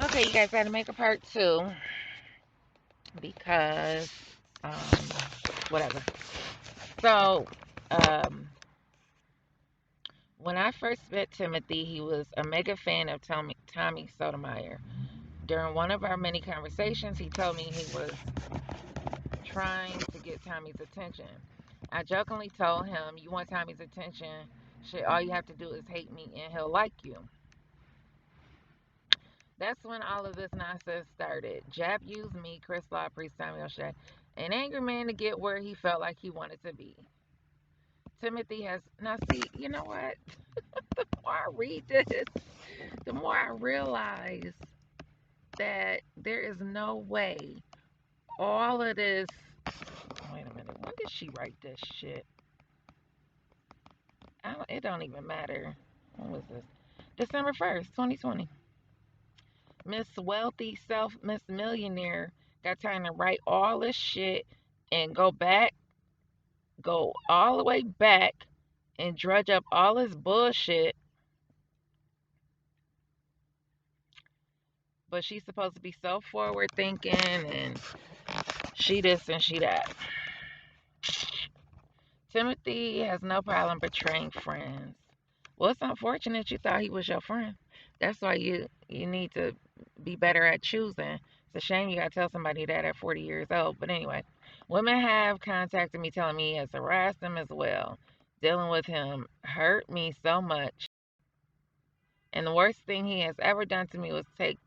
Okay, you guys got to make a part two because, um, whatever. So, um, when I first met Timothy, he was a mega fan of Tommy Sotomayor. During one of our many conversations, he told me he was trying to get Tommy's attention. I jokingly told him, "You want Tommy's attention? Shit, all you have to do is hate me and he'll like you." That's when all of this nonsense started. Jap used me, Chris Law, Priest Samuel Shea, an angry man to get where he felt like he wanted to be. Timothy has now see, you know what? The more I read this, the more I realize that there is no way all of this. Wait a minute, when did she write this shit? It don't even matter. When was this? December 1st, 2020. Miss Wealthy Self Miss Millionaire got time to write all this shit and go all the way back and drudge up all this bullshit. But she's supposed to be so forward thinking and she this and she that. Timothy has no problem betraying friends. Well, it's unfortunate you thought he was your friend. That's why you need to be better at choosing. It's a shame you gotta tell somebody that at 40 years old. But anyway, women have contacted me telling me he has harassed them as well. Dealing with him hurt me so much. And the worst thing he has ever done to me was take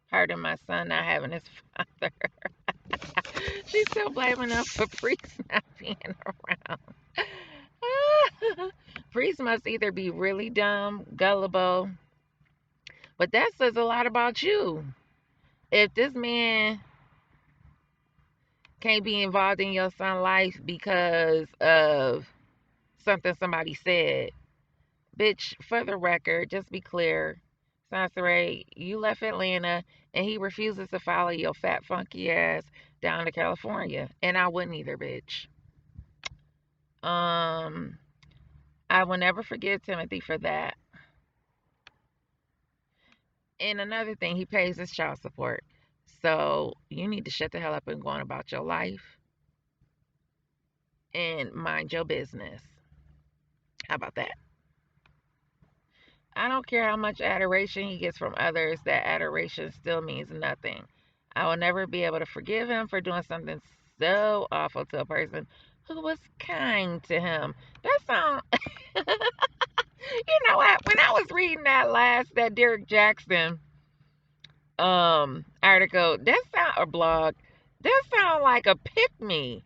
part in my son not having his father. She's still blaming him for Priest not being around. Priest must either be really dumb, gullible, but that says a lot about you. If this man can't be involved in your son's life because of something somebody said, bitch, for the record, just be clear. Soncerae, you left Atlanta and he refuses to follow your fat, funky ass down to California. And I wouldn't either, bitch. Um, I will never forgive Timothy for that. And another thing, he pays his child support. So you need to shut the hell up and go on about your life and mind your business. How about that? I don't care how much adoration he gets from others, that adoration still means nothing. I will never be able to forgive him for doing something so awful to a person who was kind to him. That sound you know what? When I was reading that Derek Jackson article, that sound a blog, that sound like a pick me.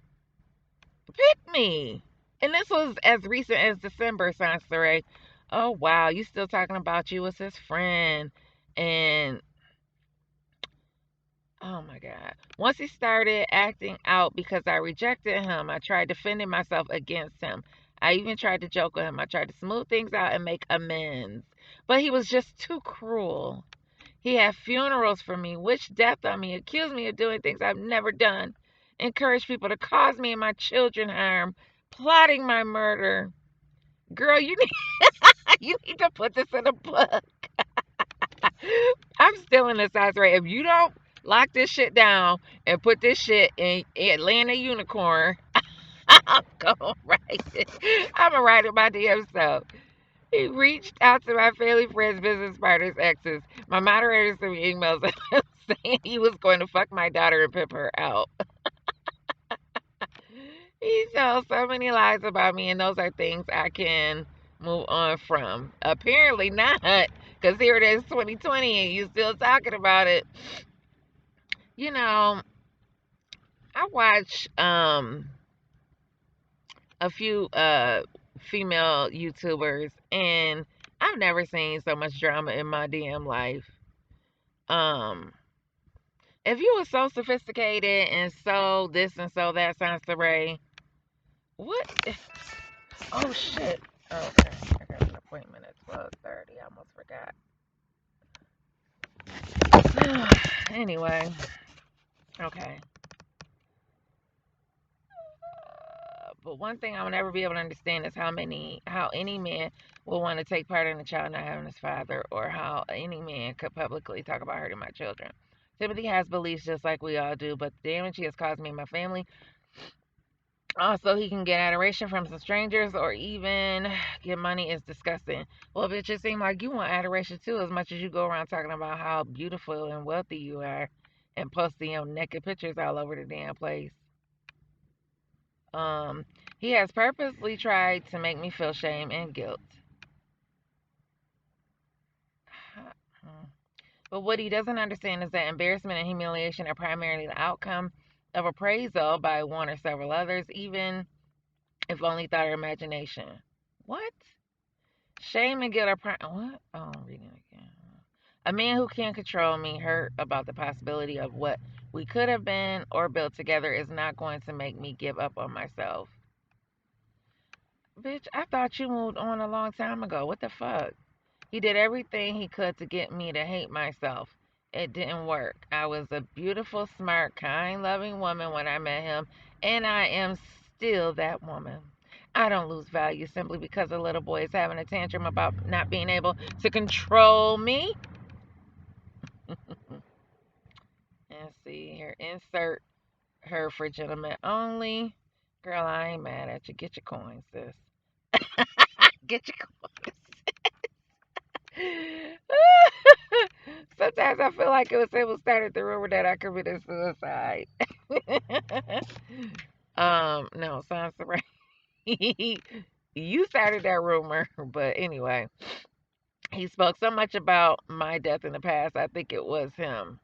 And this was as recent as December, Soncerae. Oh wow, you still talking about you as his friend. And oh my God. Once he started acting out because I rejected him, I tried defending myself against him. I even tried to joke with him. I tried to smooth things out and make amends. But he was just too cruel. He had funerals for me, wished death on me, accused me of doing things I've never done, encouraged people to cause me and my children harm, plotting my murder. Girl, you need you need to put this in a book. I'm still in this house, right? If you don't lock this shit down and put this shit in Atlanta Unicorn, I'm gonna write it. I'm gonna write it my damn self. He reached out to my family, friends, business partners, exes. My moderators sent me emails saying he was going to fuck my daughter and pimp her out. He tells so many lies about me, and those are things I can move on from. Apparently not, because here it is 2020 and you still talking about it. You know, I watch a few female YouTubers, and I've never seen so much drama in my damn life. Um, if you were so sophisticated and so this and so that, Soncerae, what? Oh shit! Okay, I got an appointment at 12:30. I almost forgot. Anyway, okay. But one thing I'll never be able to understand is how any man will want to take part in a child not having his father, or how any man could publicly talk about hurting my children. Timothy has beliefs just like we all do, but the damage he has caused me and my family. Also, he can get adoration from some strangers or even get money is disgusting. Well, it just seems like you want adoration too, as much as you go around talking about how beautiful and wealthy you are and posting your naked pictures all over the damn place. Um, he has purposely tried to make me feel shame and guilt. But what he doesn't understand is that embarrassment and humiliation are primarily the outcome of appraisal by one or several others, even if only thought or imagination. What? Shame and guilt are what? Oh, I'm reading it again. A man who can't control me, hurt about the possibility of what we could have been or built together, is not going to make me give up on myself. Bitch, I thought you moved on a long time ago. What the fuck? He did everything he could to get me to hate myself. It didn't work. I was a beautiful, smart, kind, loving woman when I met him, and I am still that woman. I don't lose value simply because a little boy is having a tantrum about not being able to control me. And see here, insert her for gentlemen only. Girl, I ain't mad at you. Get your coins, sis. Get your coins. Sometimes I feel like it was him who started the rumor that I committed suicide. No, Soncerae. You started that rumor, but anyway, he spoke so much about my death in the past. I think it was him.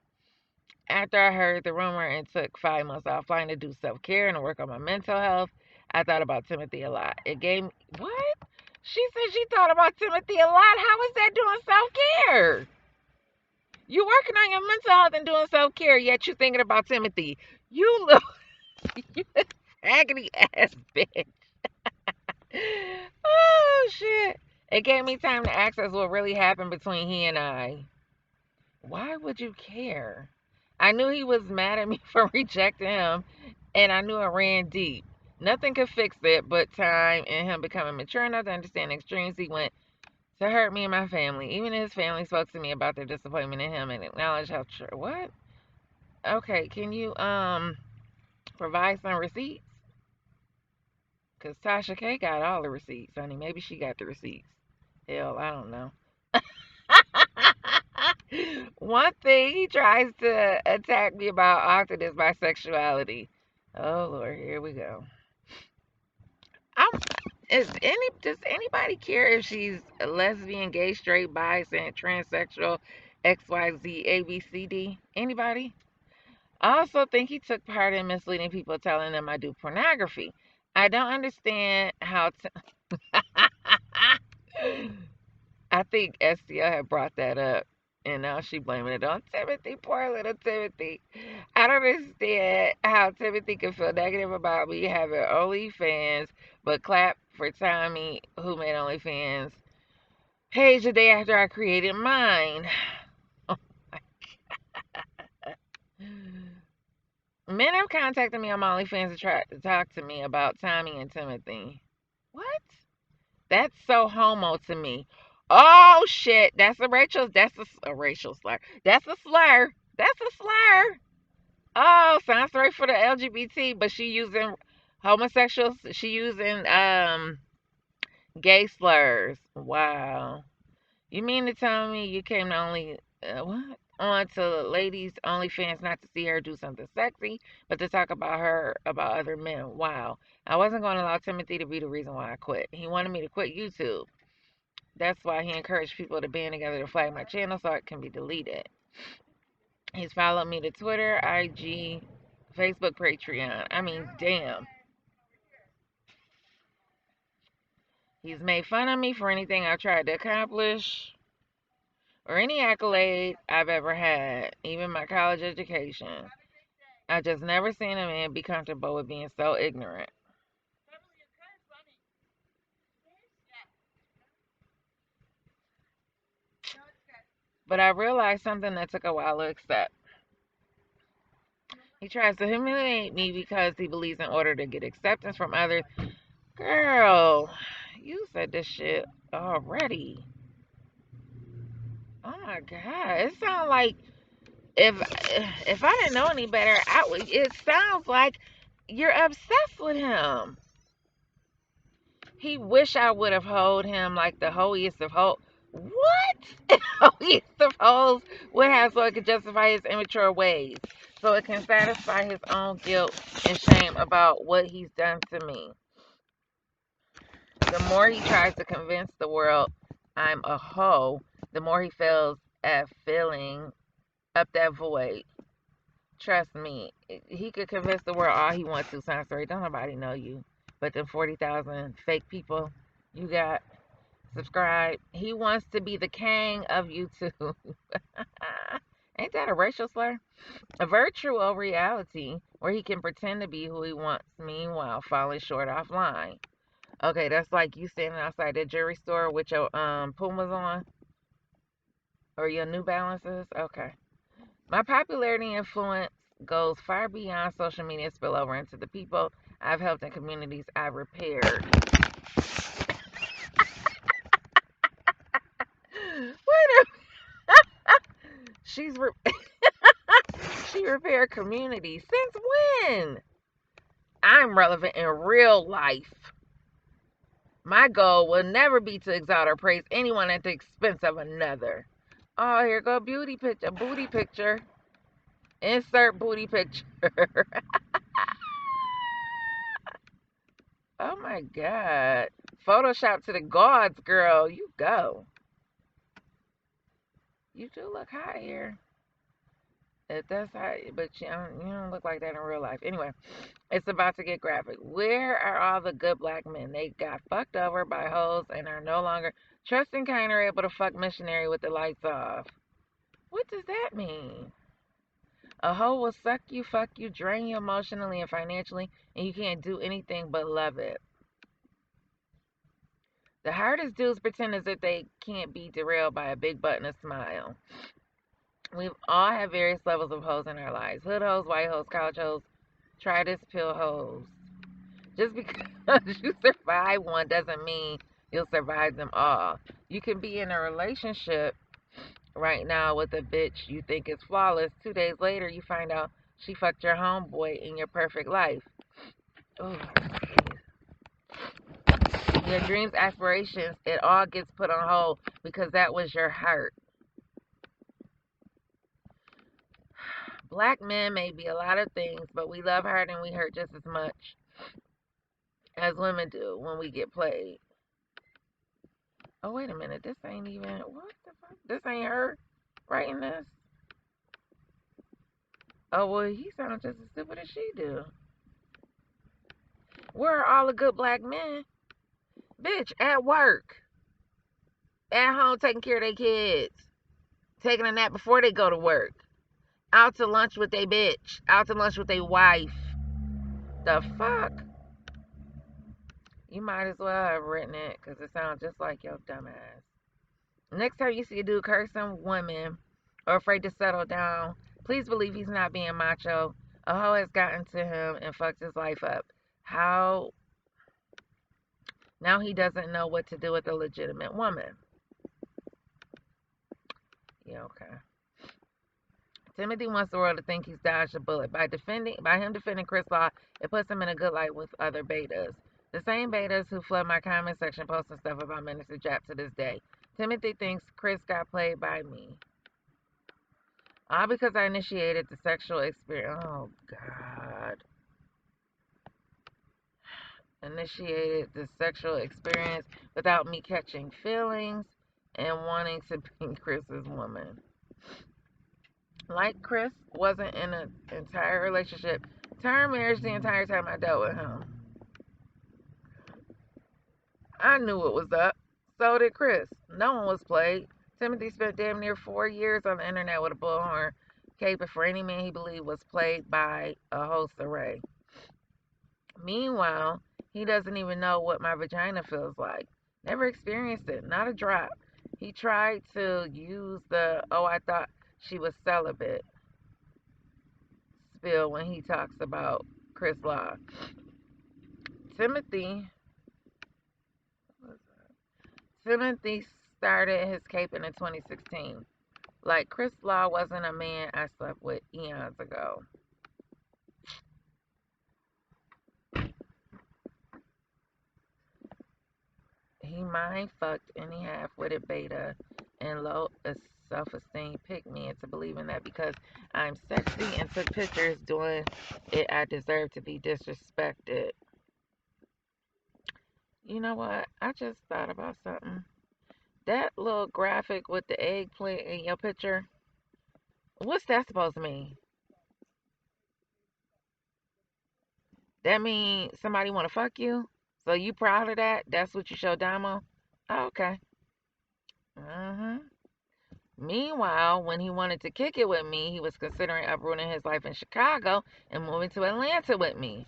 After I heard the rumor and took 5 months offline to do self care and to work on my mental health, I thought about Timothy a lot. It gave me what? She said she thought about Timothy a lot. How is that doing self care? You working on your mental health and doing self care, yet you thinking about Timothy. You look you raggedy ass bitch. Oh shit. It gave me time to access what really happened between he and I. Why would you care? I knew he was mad at me for rejecting him, and I knew it ran deep. Nothing could fix it but time and him becoming mature enough to understand the extremes he went to hurt me and my family. Even his family spoke to me about their disappointment in him and acknowledged how true. What? Okay, can you provide some receipts? Cause Tasha K got all the receipts, honey. Maybe she got the receipts. Hell, I don't know. One thing he tries to attack me about often is my sexuality. Oh Lord, here we go. I'm does anybody care if she's a lesbian, gay, straight, bi, transsexual, XYZ, ABCD? Anybody? I also think he took part in misleading people, telling them I do pornography. I don't understand how I think STL had brought that up, and now she blaming it on Timothy. Poor little Timothy. I don't understand how Timothy can feel negative about me having OnlyFans, but clap for Tommy, who made OnlyFans page the day after I created mine. Men have contacted me on my OnlyFans to try to talk to me about Tommy and Timothy. What? That's so homo to me. Oh shit! That's a racial. That's a racial slur. That's a slur. That's a slur. Oh, sounds right for the LGBT, but she using homosexuals. She using gay slurs. Wow. You mean to tell me you came to only what on to ladies OnlyFans not to see her do something sexy, but to talk about her about other men? Wow. I wasn't going to allow Timothy to be the reason why I quit. He wanted me to quit YouTube. That's why he encouraged people to band together to flag my channel so it can be deleted. He's followed me to Twitter, IG, Facebook, Patreon. I mean, damn. He's made fun of me for anything I've tried to accomplish or any accolade I've ever had, even my college education. I just never seen a man be comfortable with being so ignorant. But I realized something that took a while to accept. He tries to humiliate me because he believes in order to get acceptance from others. Girl, you said this shit already. Oh my god, it sounds like if if I didn't know any better, I would. It sounds like you're obsessed with him. He wish I would have hold him like the holiest of hoes. What? Holiest of hoes would have so it could justify his immature ways, so it can satisfy his own guilt and shame about what he's done to me. The more he tries to convince the world I'm a hoe, the more he fails at filling up that void. Trust me, he could convince the world all he wants to, Soncerae. Don't nobody know you. But the 40,000 fake people you got subscribe. He wants to be the king of YouTube. Ain't that a racial slur? A virtual reality where he can pretend to be who he wants, meanwhile falling short offline. Okay, that's like you standing outside the jewelry store with your Pumas on or your New Balances. Okay. My popularity and influence goes far beyond social media spillover into the people I've helped and communities I've repaired. Wait a she's re- she repaired communities. Since when? I'm relevant in real life. My goal will never be to exalt or praise anyone at the expense of another. Oh, here go beauty picture, booty picture. Insert booty picture. Oh my god. Photoshop to the gods, girl. You go. You do look hot here. If that's how, but you don't look like that in real life. Anyway, it's about to get graphic. Where are all the good black men? They got fucked over by hoes and are no longer trusting, kind, or able to fuck missionary with the lights off. What does that mean? A hoe will suck you, fuck you, drain you emotionally and financially, and you can't do anything but love it. The hardest dudes pretend as if they can't be derailed by a big butt and a smile. We've all had various levels of hoes in our lives. Hood hoes, white hoes, couch hoes, try this pill hoes. Just because you survive one doesn't mean you'll survive them all. You can be in a relationship right now with a bitch you think is flawless. 2 days later, you find out she fucked your homeboy in your perfect life. Oh, your dreams, aspirations, it all gets put on hold because that was your heart. Black men may be a lot of things, but we love hard and we hurt just as much as women do when we get played. Oh, wait a minute. This ain't even. What the fuck? This ain't her writing this? Oh, well, he sounds just as stupid as she do. Where are all the good black men? Bitch, at work, at home taking care of their kids, taking a nap before they go to work, out to lunch with their bitch, out to lunch with their wife. The fuck? You might as well have written it because it sounds just like your dumbass. Next time you see a dude cursing women or afraid to settle down, please believe he's not being macho. A hoe has gotten to him and fucked his life up. How? Now he doesn't know what to do with a legitimate woman. Yeah, okay. Timothy wants the world to think he's dodged a bullet. By him defending Chris Law, it puts him in a good light with other betas. The same betas who flood my comment section posting stuff about Minister Jap to this day. Timothy thinks Chris got played by me. All because I initiated the sexual experience. Oh, God. Initiated the sexual experience without me catching feelings and wanting to be Chris's woman. Like Chris wasn't in an entire relationship, term marriage the entire time I dealt with him. I knew it was up. So did Chris. No one was played. Timothy spent damn near 4 years on the internet with a bullhorn caping for any man he believed was played by a Soncerae. Meanwhile, he doesn't even know what my vagina feels like. Never experienced it, not a drop. He tried to use the, oh, I thought she was celibate spill when he talks about Chris Law. Timothy Timothy started his caping in 2016. Like Chris Law wasn't a man I slept with eons ago. He mind fucked any half-witted beta and low self-esteem picked me into believing that because I'm sexy and took pictures doing it, I deserve to be disrespected. You know what? I just thought about something. That little graphic with the eggplant in your picture, what's that supposed to mean? That mean somebody want to fuck you? So you proud of that? That's what you show Damo? Oh, okay. Mm-hmm. Meanwhile, when he wanted to kick it with me, he was considering uprooting his life in Chicago and moving to Atlanta with me.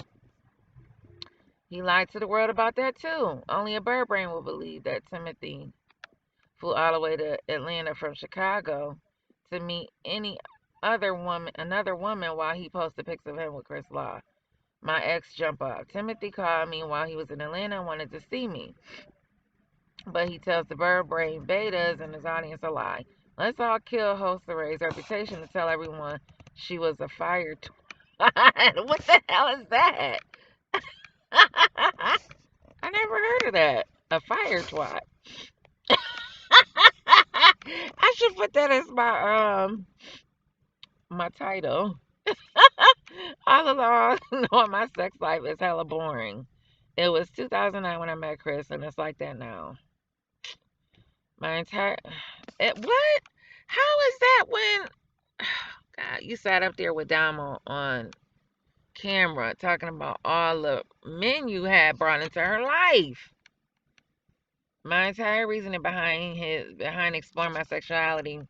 He lied to the world about that too. Only a bird brain will believe that Timothy flew all the way to Atlanta from Chicago to meet another woman while he posted pics of him with Chris Law. My ex jump up. Timothy called me while he was in Atlanta and wanted to see me. But he tells the bird brain betas and his audience a lie. Let's all kill Soncerae's reputation to tell everyone she was a fire twat. What the hell is that? I never heard of that. A fire twat. I should put that as my title. All along, knowing my sex life is hella boring. It was 2009 when I met Chris, and it's like that now. My entire what? How is that when God, you sat up there with Damo on camera talking about all the men you had brought into her life? My entire reasoning behind exploring my sexuality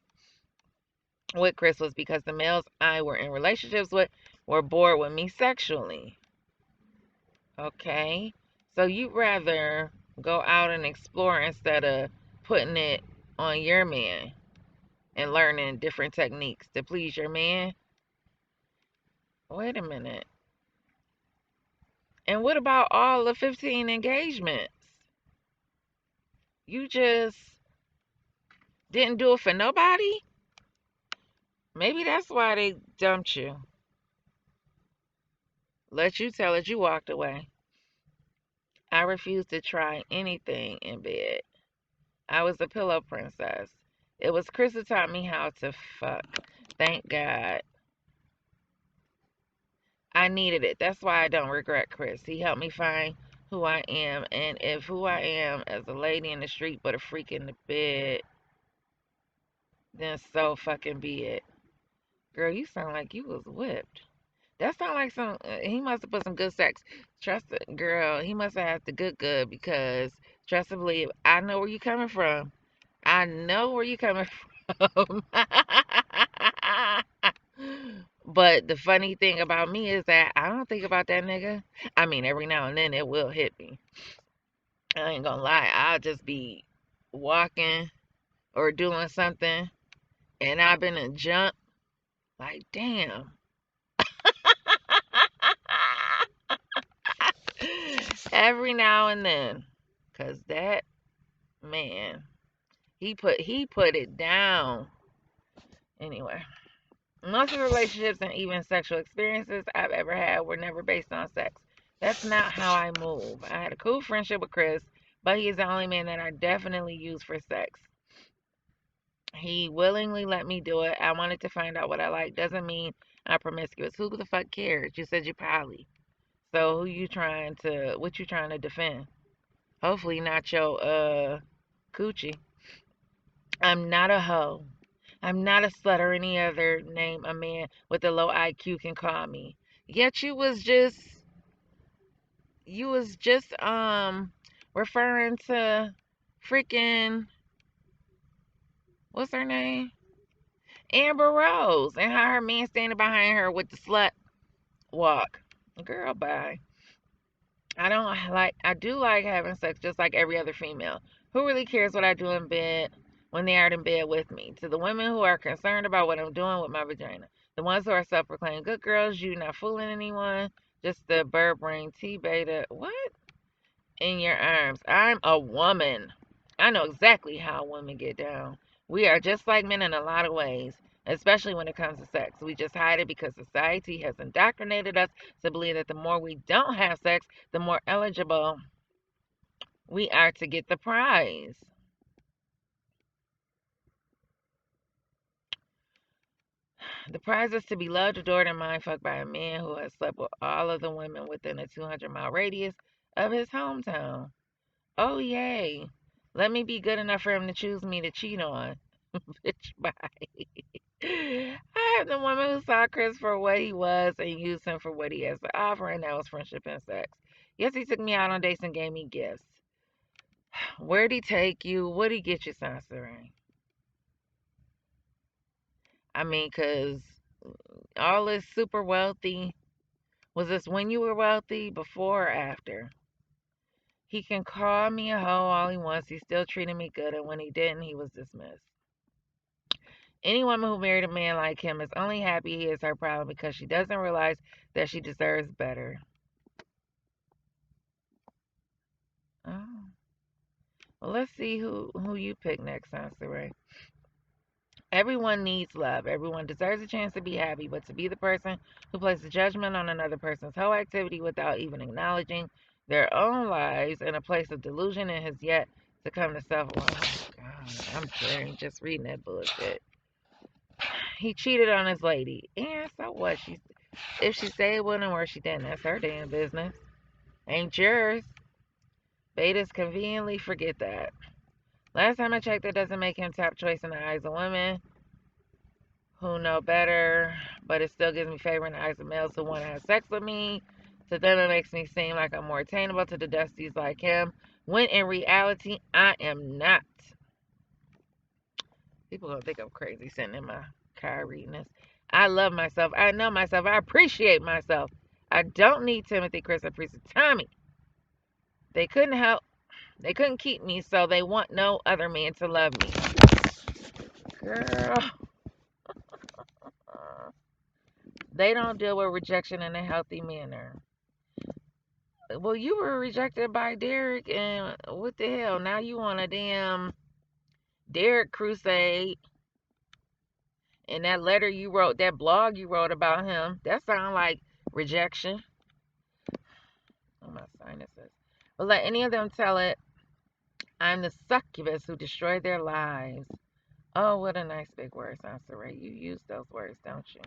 with Chris was because the males I were in relationships with were bored with me sexually. Okay? So you'd rather go out and explore instead of putting it on your man and learning different techniques to please your man? Wait a minute. And what about all the 15 engagements? You just didn't do it for nobody? Maybe that's why they dumped you. Let you tell it you walked away. I refused to try anything in bed. I was a pillow princess. It was Chris who taught me how to fuck. Thank God. I needed it. That's why I don't regret Chris. He helped me find who I am. And if who I am as a lady in the street but a freak in the bed, then so fucking be it. Girl, you sound like you was whipped. That sound like he must have put some good sex. Trust it, girl, he must have had the good because trust and believe, I know where you coming from. I know where you coming from. But the funny thing about me is that I don't think about that nigga. I mean, every now and then it will hit me. I ain't gonna lie. I'll just be walking or doing something and I've been in jump. Like, damn. Every now and then. Cause that man, he put it down. Anyway. Most of the relationships and even sexual experiences I've ever had were never based on sex. That's not how I move. I had a cool friendship with Chris, but he is the only man that I definitely use for sex. He willingly let me do it. I wanted to find out what I like. Doesn't mean I'm promiscuous. Who the fuck cares? You said you're poly. So what you trying to defend? Hopefully not your coochie. I'm not a hoe. I'm not a slut or any other name a man with a low IQ can call me. Yet you was just referring to freaking what's her name? Amber Rose and how her man standing behind her with the slut walk. Girl, bye. I do like having sex just like every other female. Who really cares what I do in bed? when they aren't in bed with me. To the women who are concerned about what I'm doing with my vagina. The ones who are self-proclaimed good girls, you not fooling anyone. Just the bird brain T beta. What? In your arms. I'm a woman. I know exactly how women get down. We are just like men in a lot of ways, especially when it comes to sex. We just hide it because society has indoctrinated us to believe that the more we don't have sex, the more eligible we are to get the prize. The prize is to be loved, adored, and mindfucked by a man who has slept with all of the women within a 200-mile radius of his hometown. Oh, yay. Let me be good enough for him to choose me to cheat on. Bitch, bye. I have the woman who saw Chris for what he was and used him for what he has to offer, and that was friendship and sex. Yes, he took me out on dates and gave me gifts. Where'd he take you? What'd he get you, Soncerae? I mean, because all this super wealthy, was this when you were wealthy, before or after? He can call me a hoe all he wants. He still treated me good, and when he didn't, he was dismissed. Any woman who married a man like him is only happy he is her problem because she doesn't realize that she deserves better. Oh. Well, let's see who you pick next, Soncerae. Everyone needs love. Everyone deserves a chance to be happy, but to be the person who places judgment on another person's whole activity without even acknowledging their own lives in a place of delusion and has yet to come to self. Oh, God, I'm tired just reading that bullshit. He cheated on his lady. And so what? If she said it wouldn't or she didn't, that's her damn business. Ain't yours. Betas conveniently forget that. Last time I checked, that doesn't make him top choice in the eyes of women who know better, but it still gives me favor in the eyes of males who want to have sex with me. To them, it makes me seem like I'm more attainable to the dusties like him, when in reality, I am not. People gonna think I'm crazy sitting in my car reading this. I love myself. I know myself. I appreciate myself. I don't need Timothy, Chris, or Priest, Tommy. They couldn't help. They couldn't keep me, so they want no other man to love me. Girl. They don't deal with rejection in a healthy manner. Well, you were rejected by Derek, and what the hell? Now you on a damn Derek crusade. And that letter you wrote, that blog you wrote about him, that sounds like rejection. Oh, my sinuses. But let any of them tell it, I'm the succubus who destroyed their lives. Oh, what a nice big word, Soncerae. You use those words, don't you?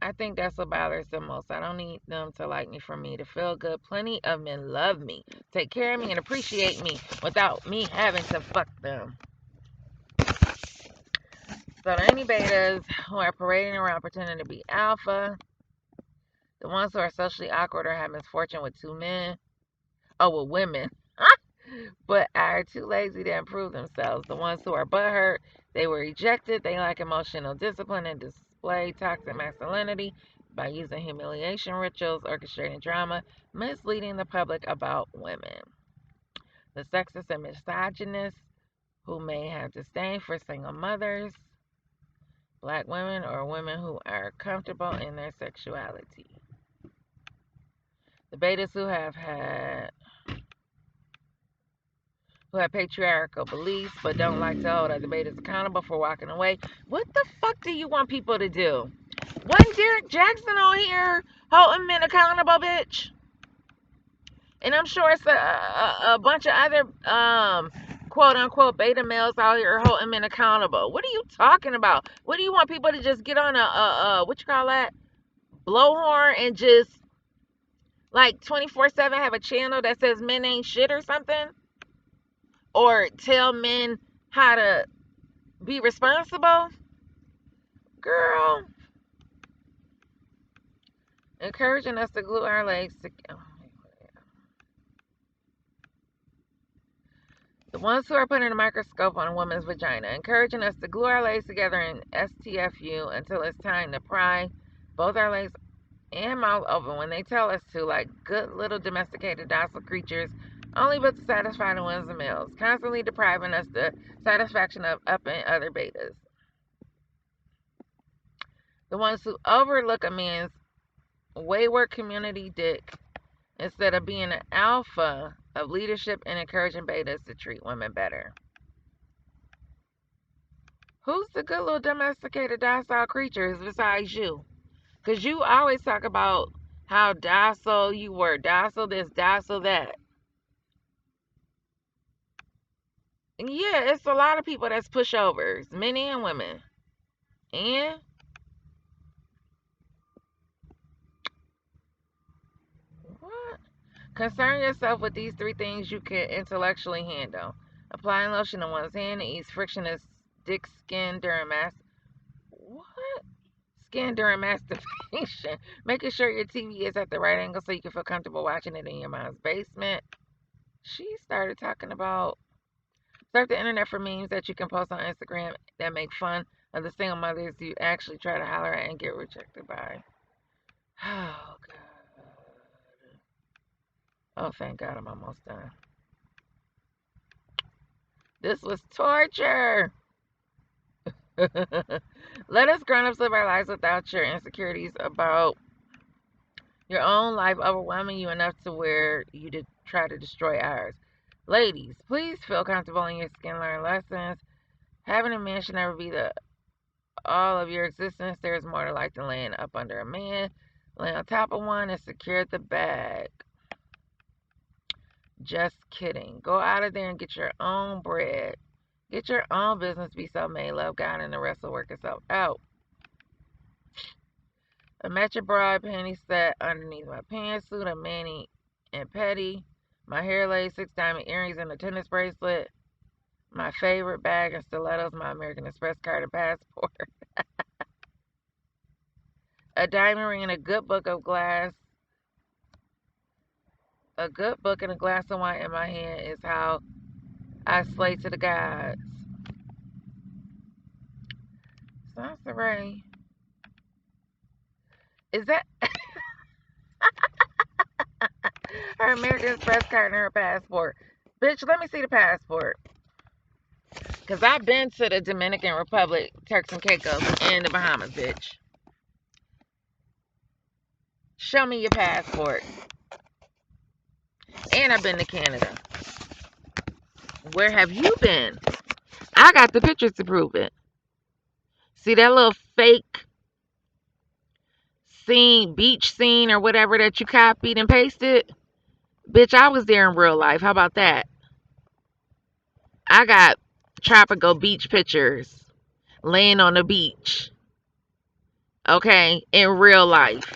I think that's what bothers them most. I don't need them to like me for me to feel good. Plenty of men love me, take care of me, and appreciate me without me having to fuck them. So to any betas who are parading around pretending to be alpha, the ones who are socially awkward or have misfortune with with women, but are too lazy to improve themselves. The ones who are butthurt, they were rejected, they lack emotional discipline and display toxic masculinity by using humiliation rituals, orchestrating drama, misleading the public about women. The sexist and misogynist who may have disdain for single mothers, black women, or women who are comfortable in their sexuality. The betas who have patriarchal beliefs but don't like to hold other betas accountable for walking away. What the fuck do you want people to do? Wasn't Derek Jackson on here holding men accountable, bitch? And I'm sure it's a bunch of other quote unquote beta males out here holding men accountable. What are you talking about? What do you want people to just get on a what you call that, blowhorn, and just like 24/7 have a channel that says men ain't shit or something? Or tell men how to be responsible? Girl, encouraging us to glue our legs together. The ones who are putting a microscope on a woman's vagina, encouraging us to glue our legs together in STFU until it's time to pry both our legs and mouth open when they tell us to, like good little domesticated docile creatures, only but to satisfy the whims and males, constantly depriving us the satisfaction of upping other betas. The ones who overlook a man's wayward community dick instead of being an alpha of leadership and encouraging betas to treat women better. Who's the good little domesticated docile creatures besides you? Because you always talk about how docile you were, docile this, docile that. And yeah, it's a lot of people that's pushovers, men and women. And what? Concern yourself with these three things you can intellectually handle. Applying lotion on one's hand to ease frictionless dick skin during what? Skin during masturbation. Making sure your TV is at the right angle so you can feel comfortable watching it in your mom's basement. She started talking about surf the internet for memes that you can post on Instagram that make fun of the single mothers you actually try to holler at and get rejected by. Oh, God. Oh, thank God I'm almost done. This was torture. Let us grown-ups live our lives without your insecurities about your own life overwhelming you enough to where you try to destroy ours. Ladies, please feel comfortable in your skin, learn lessons. Having a man should never be the all of your existence. There's more to life than laying up under a man. Lay on top of one and secure the bag. Just kidding. Go out of there and get your own bread. Get your own business, be self-made, love God, and the rest will work itself out. A matching broad panty set underneath my pantsuit, a mani and petty, my hair lace, 6 diamond earrings, and a tennis bracelet. My favorite bag and stilettos, my American Express card and passport. A diamond ring and a good book of glass. A good book and a glass of wine in my hand is how I slay to the gods. Soncerae. Is that her American Express card and her passport? Bitch, let me see the passport. Because I've been to the Dominican Republic, Turks and Caicos, and the Bahamas, bitch. Show me your passport. And I've been to Canada. Where have you been? I got the pictures to prove it. See that little fake scene, beach scene or whatever that you copied and pasted? Bitch, I was there in real life. How about that? I got tropical beach pictures laying on the beach. Okay, in real life.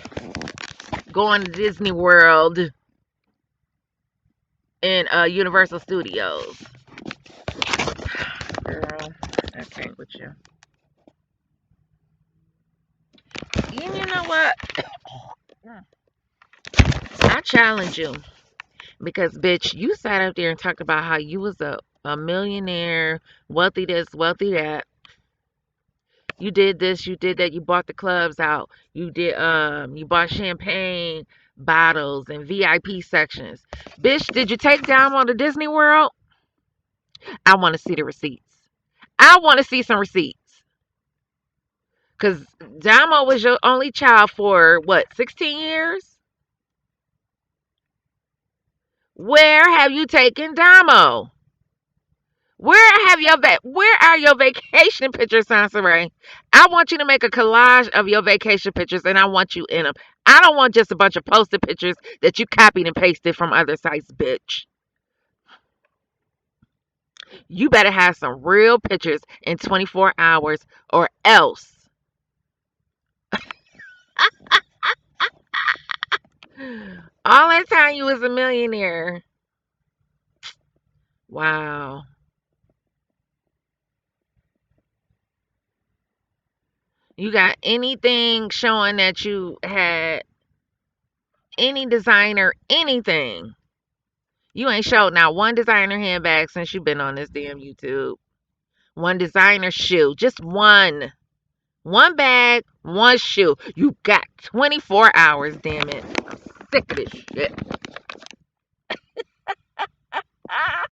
Going to Disney World and Universal Studios. Girl, I can't with you. You know what? I challenge you because, bitch, you sat up there and talked about how you was a millionaire, wealthy this, wealthy that. You did this, you did that, you bought the clubs out. You bought champagne bottles and VIP sections. Bitch, did you take Dom on to Disney World? I want to see the receipts. I want to see some receipts. Because Damo was your only child for what, 16 years? Where have you taken Damo? Where are your vacation pictures, Soncerae? I want you to make a collage of your vacation pictures and I want you in them. I don't want just a bunch of posted pictures that you copied and pasted from other sites, bitch. You better have some real pictures in 24 hours or else. All that time you was a millionaire. Wow. You got anything showing that you had any designer, anything? You ain't showed now one designer handbag since you've been on this damn YouTube. One designer shoe. Just one. One bag, one shoe. You got 24 hours, damn it. I'm sick of this shit.